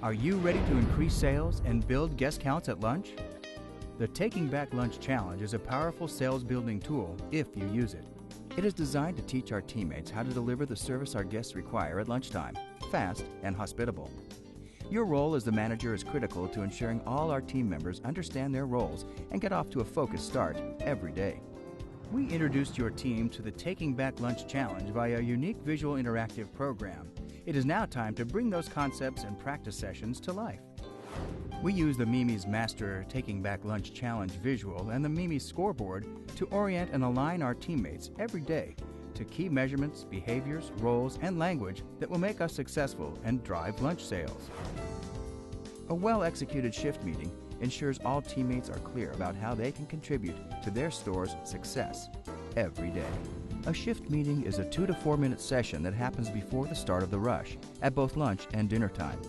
Are you ready to increase sales and build guest counts at lunch? The Taking Back Lunch Challenge is a powerful sales building tool if you use it. It is designed to teach our teammates how to deliver the service our guests require at lunchtime, fast and hospitable. Your role as the manager is critical to ensuring all our team members understand their roles and get off to a focused start every day. We introduced your team to the Taking Back Lunch Challenge via a unique visual interactive program. It is now time to bring those concepts and practice sessions to life. We use the Mimi's Master Taking Back Lunch Challenge visual and the Mimi's scoreboard to orient and align our teammates every day to key measurements, behaviors, roles, and language that will make us successful and drive lunch sales. A well-executed shift meeting ensures all teammates are clear about how they can contribute to their store's success every day. A shift meeting is a 2 to 4 minute session that happens before the start of the rush, at both lunch and dinner time.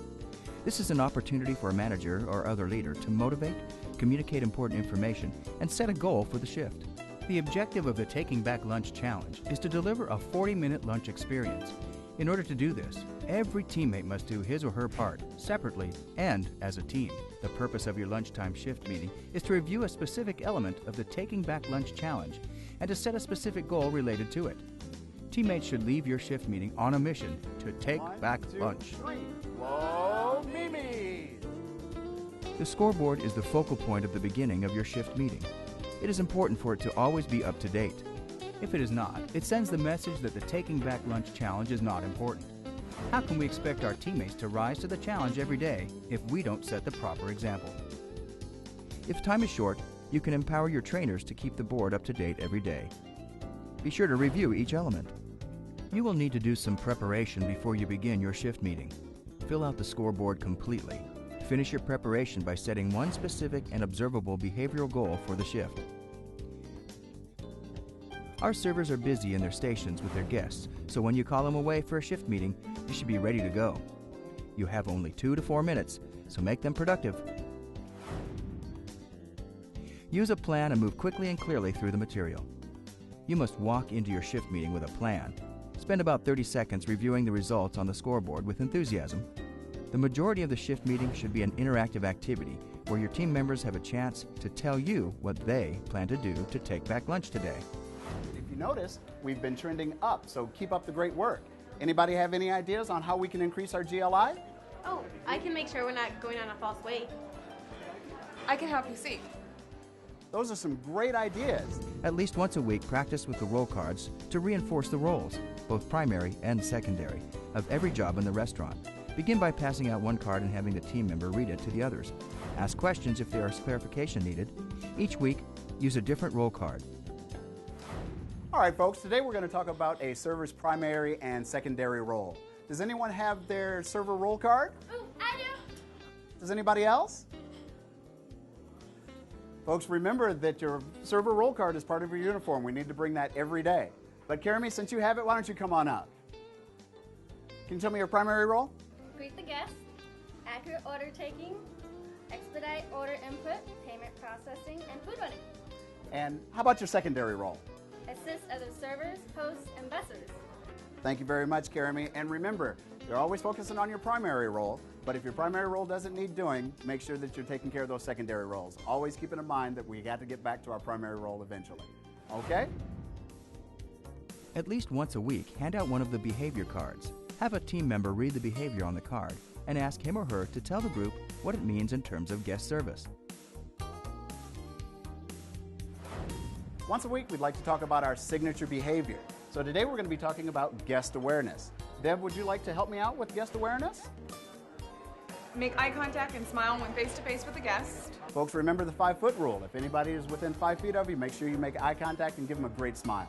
This is an opportunity for a manager or other leader to motivate, communicate important information, and set a goal for the shift. The objective of the Taking Back Lunch Challenge is to deliver a 40-minute lunch experience. In order to do this, every teammate must do his or her part, separately and as a team. The purpose of your lunchtime shift meeting is to review a specific element of the Taking Back Lunch Challenge and to set a specific goal related to it. Teammates should leave your shift meeting on a mission to take back lunch. 1, 2, 3. Whoa, Mimi! The scoreboard is the focal point of the beginning of your shift meeting. It is important for it to always be up to date. If it is not, it sends the message that the Taking Back Lunch Challenge is not important. How can we expect our teammates to rise to the challenge every day if we don't set the proper example? If time is short, you can empower your trainers to keep the board up to date every day. Be sure to review each element. You will need to do some preparation before you begin your shift meeting. Fill out the scoreboard completely. Finish your preparation by setting one specific and observable behavioral goal for the shift. Our servers are busy in their stations with their guests, so when you call them away for a shift meeting, you should be ready to go. You have only 2 to 4 minutes, so make them productive. Use a plan and move quickly and clearly through the material. You must walk into your shift meeting with a plan. Spend about 30 seconds reviewing the results on the scoreboard with enthusiasm. The majority of the shift meeting should be an interactive activity where your team members have a chance to tell you what they plan to do to take back lunch today. If you notice, we've been trending up, so keep up the great work. Anybody have any ideas on how we can increase our GLI? Oh, I can make sure we're not going on a false way. I can help you see. Those are some great ideas. At least once a week, practice with the roll cards to reinforce the roles, both primary and secondary, of every job in the restaurant. Begin by passing out one card and having the team member read it to the others. Ask questions if there is clarification needed. Each week, use a different roll card. All right, folks, today we're going to talk about a server's primary and secondary role. Does anyone have their server roll card? Ooh, I do. Does anybody else? Folks, remember that your server roll card is part of your uniform. We need to bring that every day. But Karami, since you have it, why don't you come on up? Can you tell me your primary role? Greet the guests, accurate order taking, expedite order input, payment processing, and food running. And how about your secondary role? Assist other servers, hosts, and bussers. Thank you very much, Karami. And remember, you're always focusing on your primary role, but if your primary role doesn't need doing, make sure that you're taking care of those secondary roles. Always keeping in mind that we got to get back to our primary role eventually. Okay? At least once a week, hand out one of the behavior cards. Have a team member read the behavior on the card and ask him or her to tell the group what it means in terms of guest service. Once a week, we'd like to talk about our signature behavior. So today we're going to be talking about guest awareness. Deb, would you like to help me out with guest awareness? Make eye contact and smile when face-to-face with a guest. Folks, remember the 5-foot rule. If anybody is within 5 feet of you, make sure you make eye contact and give them a great smile.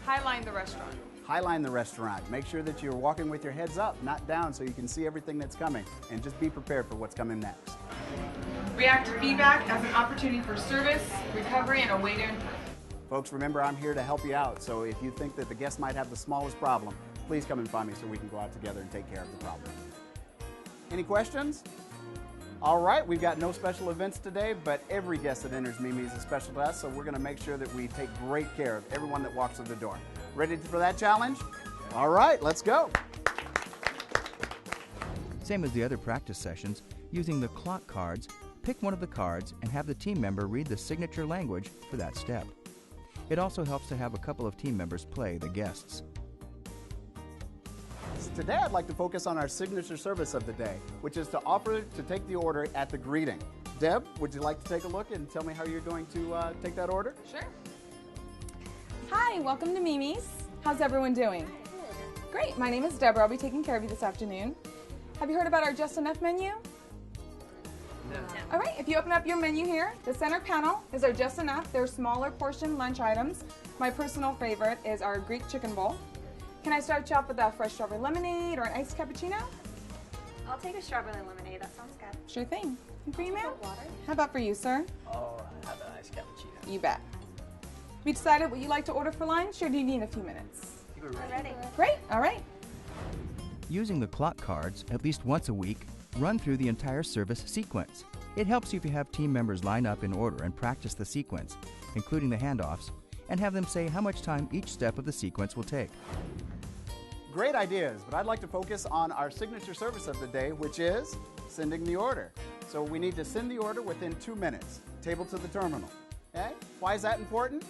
Highline the restaurant. Highline the restaurant. Make sure that you're walking with your heads up, not down, so you can see everything that's coming. And just be prepared for what's coming next. React to feedback as an opportunity for service, recovery, and a way to improve. Folks, remember I'm here to help you out, so if you think that the guest might have the smallest problem, please come and find me so we can go out together and take care of the problem. Any questions? All right, we've got no special events today, but every guest that enters Mimi is a special to us, so we're going to make sure that we take great care of everyone that walks through the door. Ready for that challenge? All right, let's go. Same as the other practice sessions, using the clock cards, pick one of the cards and have the team member read the signature language for that step. It also helps to have a couple of team members play the guests. Today I'd like to focus on our signature service of the day, which is to offer to take the order at the greeting. Deb, would you like to take a look and tell me how you're going to take that order? Sure. Hi, welcome to Mimi's. How's everyone doing? Great, my name is Deborah. I'll be taking care of you this afternoon. Have you heard about our Just Enough menu? No. All right, if you open up your menu here, the center panel is our Just Enough. They're smaller portion lunch items. My personal favorite is our Greek chicken bowl. Can I start you off with a fresh strawberry lemonade or an iced cappuccino? I'll take a strawberry lemonade. That sounds good. Sure thing. And for you, ma'am? Water. How about for you, sir? Oh, I have an iced cappuccino. You bet. Have you decided what you'd like to order for lunch, or do you need a few minutes? We're We're ready. Great, all right. Using the clock cards at least once a week, run through the entire service sequence. It helps you if you have team members line up in order and practice the sequence, including the handoffs, and have them say how much time each step of the sequence will take. Great ideas, but I'd like to focus on our signature service of the day, which is sending the order. So we need to send the order within 2 minutes, table to the terminal. Okay? Why is that important?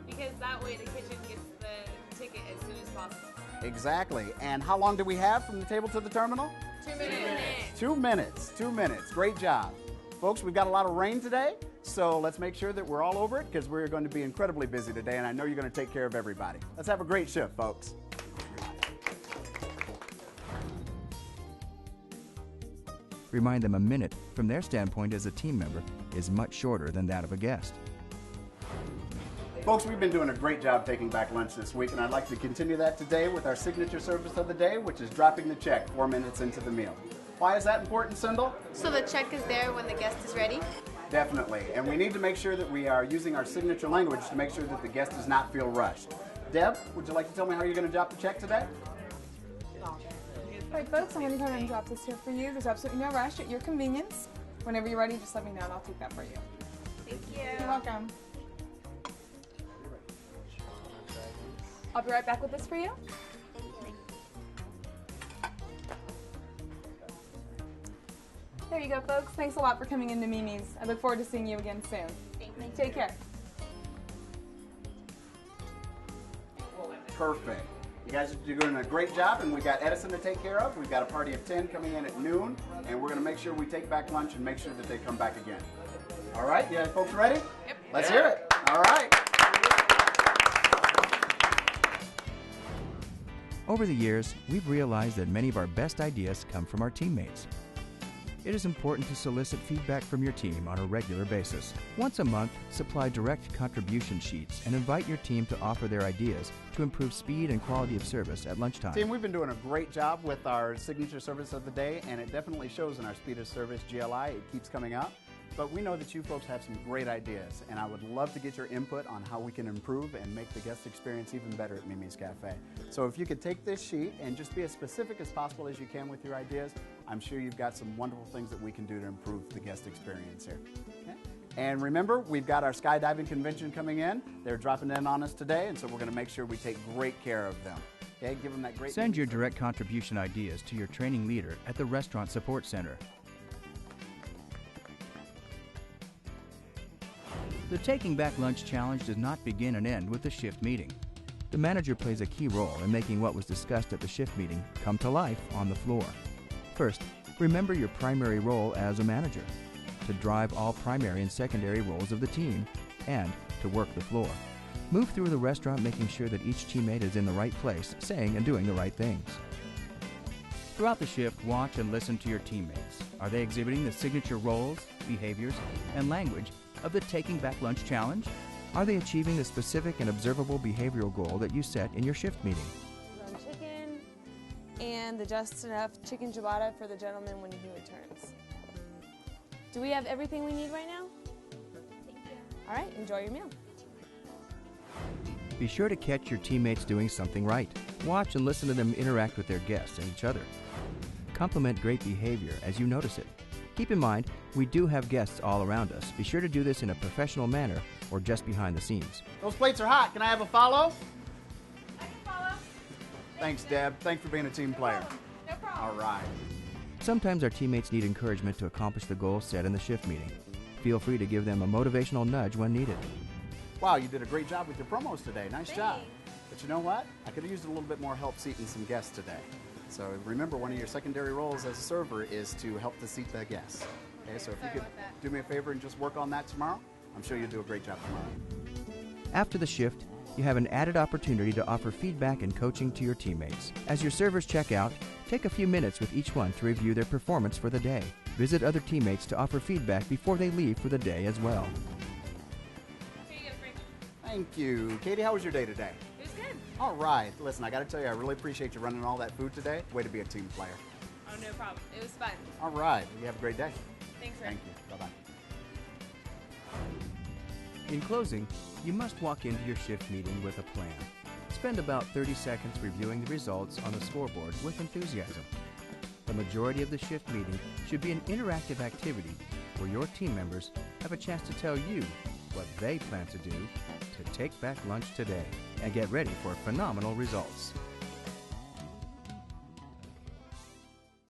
Because that way the kitchen gets the ticket as soon as possible. Exactly. And how long do we have from the table to the terminal? 2 minutes. 2 minutes. 2 minutes. Great job. Folks, we've got a lot of rain today, so let's make sure that we're all over it because we're going to be incredibly busy today, and I know you're going to take care of everybody. Let's have a great shift, folks. Remind them a minute, from their standpoint as a team member, is much shorter than that of a guest. Folks, we've been doing a great job taking back lunch this week, and I'd like to continue that today with our signature service of the day, which is dropping the check 4 minutes into the meal. Why is that important, Sindel? So the check is there when the guest is ready? Definitely, and we need to make sure that we are using our signature language to make sure that the guest does not feel rushed. Deb, would you like to tell me how you're going to drop the check today? All right, folks, I'm going to go ahead and drop this here for you. There's absolutely no rush, at your convenience. Whenever you're ready, just let me know and I'll take that for you. Thank you. You're welcome. I'll be right back with this for you. There you go, folks. Thanks a lot for coming into Mimi's. I look forward to seeing you again soon. Take care. Perfect. You guys are doing a great job, and we got Edison to take care of. We've got a party of 10 coming in at noon, and we're going to make sure we take back lunch and make sure that they come back again. All right, you guys folks ready? Yep. Let's hear it. All right. Over the years, we've realized that many of our best ideas come from our teammates. It is important to solicit feedback from your team on a regular basis. Once a month, supply direct contribution sheets and invite your team to offer their ideas to improve speed and quality of service at lunchtime. Team, we've been doing a great job with our signature service of the day, and it definitely shows in our speed of service GLI. It keeps coming up. But we know that you folks have some great ideas, and I would love to get your input on how we can improve and make the guest experience even better at Mimi's Cafe. So if you could take this sheet and just be as specific as possible as you can with your ideas, I'm sure you've got some wonderful things that we can do to improve the guest experience here. Okay? And remember, we've got our skydiving convention coming in. They're dropping in on us today, and so we're going to make sure we take great care of them. Okay? Give them that great. Send your direct contribution ideas to your training leader at the Restaurant Support Center. The Taking Back Lunch Challenge does not begin and end with the shift meeting. The manager plays a key role in making what was discussed at the shift meeting come to life on the floor. First, remember your primary role as a manager, to drive all primary and secondary roles of the team, and to work the floor. Move through the restaurant making sure that each teammate is in the right place, saying and doing the right things. Throughout the shift, watch and listen to your teammates. Are they exhibiting the signature roles, behaviors, and language of the Taking Back Lunch Challenge? Are they achieving the specific and observable behavioral goal that you set in your shift meeting? Run chicken and the just enough chicken ciabatta for the gentleman when he returns. Do we have everything we need right now? Thank you. All right, enjoy your meal. Be sure to catch your teammates doing something right. Watch and listen to them interact with their guests and each other. Compliment great behavior as you notice it. Keep in mind, we do have guests all around us. Be sure to do this in a professional manner or just behind the scenes. Those plates are hot. Can I have a follow? I can follow. Thanks, Deb. Thanks for being a team player. No problem. All right. Sometimes our teammates need encouragement to accomplish the goals set in the shift meeting. Feel free to give them a motivational nudge when needed. Wow, you did a great job with your promos today. Nice job. But you know what? I could have used a little bit more help seating some guests today. So remember, one of your secondary roles as a server is to help to seat the guests. Okay, so if you could do me a favor and just work on that tomorrow, I'm sure you'll do a great job tomorrow. After the shift, you have an added opportunity to offer feedback and coaching to your teammates. As your servers check out, take a few minutes with each one to review their performance for the day. Visit other teammates to offer feedback before they leave for the day as well. Thank you. Katie, how was your day today? It was good. All right. Listen, I got to tell you, I really appreciate you running all that food today. Way to be a team player. Oh, no problem. It was fun. All right. You have a great day. Thanks, Rick. Thank you. Bye-bye. In closing, you must walk into your shift meeting with a plan. Spend about 30 seconds reviewing the results on the scoreboard with enthusiasm. The majority of the shift meeting should be an interactive activity where your team members have a chance to tell you what they plan to do to take back lunch today and get ready for phenomenal results.